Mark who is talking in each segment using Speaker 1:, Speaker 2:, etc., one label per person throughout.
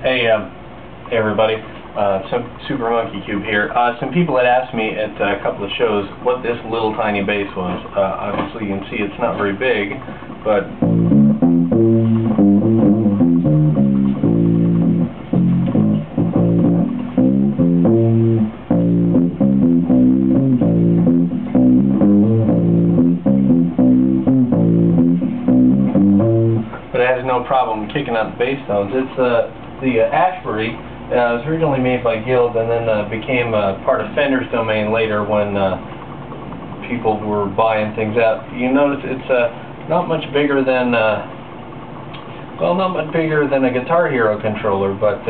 Speaker 1: Hey everybody, SuperMonkeyCube here. Some people had asked me at a couple of shows what this little tiny bass was. Obviously you can see it's not very big, but it has no problem kicking out the bass tones. It's the Ashbory. It was originally made by Guild and then became part of Fender's domain later when people were buying things out. You notice it's not much bigger than not much bigger than a Guitar Hero controller, but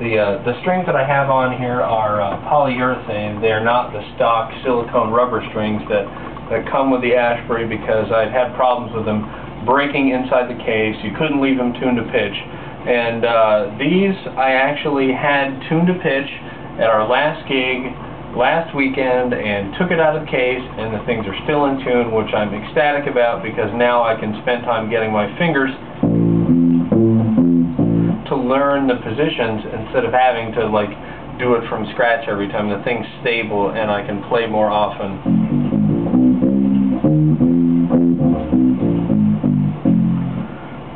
Speaker 1: the strings that I have on here are polyurethane. They're not the stock silicone rubber strings that come with the Ashbory, because I'd had problems with them breaking inside the case. You couldn't leave them tuned to pitch. And these I actually had tuned to pitch at our last gig last weekend and took it out of the case, and the things are still in tune, which I'm ecstatic about, because now I can spend time getting my fingers to learn the positions instead of having to like do it from scratch every time. The thing's stable and I can play more often.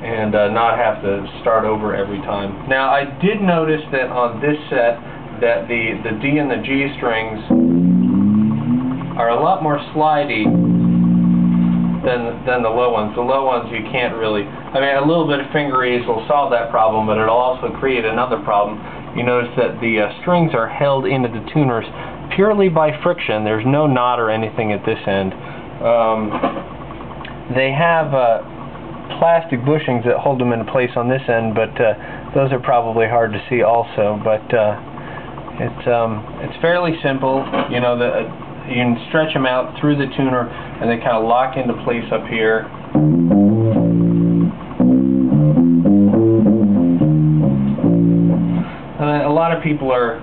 Speaker 1: And not have to start over every time. Now, I did notice that on this set that the D and the G strings are a lot more slidey than the low ones. The low ones you can't really, I mean, a little bit of finger ease will solve that problem, but it'll also create another problem. You notice that the strings are held into the tuners purely by friction. There's no knot or anything at this end. They have plastic bushings that hold them in place on this end, but those are probably hard to see also. But it's fairly simple. You know, you can stretch them out through the tuner, and they kind of lock into place up here. A lot of people are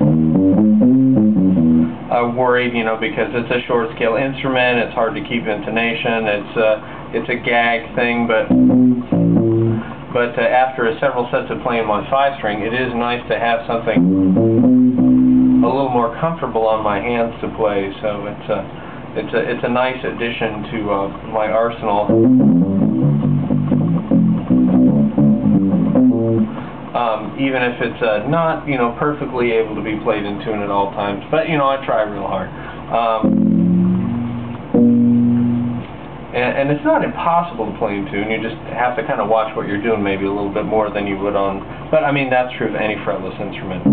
Speaker 1: worried, you know, because it's a short scale instrument. It's hard to keep intonation. It's a gag thing, but after several sets of playing my 5-string, it is nice to have something a little more comfortable on my hands to play. So it's a nice addition to my arsenal. Even if it's not, you know, perfectly able to be played in tune at all times, but you know, I try real hard. And it's not impossible to play in tune. You just have to kind of watch what you're doing maybe a little bit more than you would on, but I mean, that's true of any fretless instrument.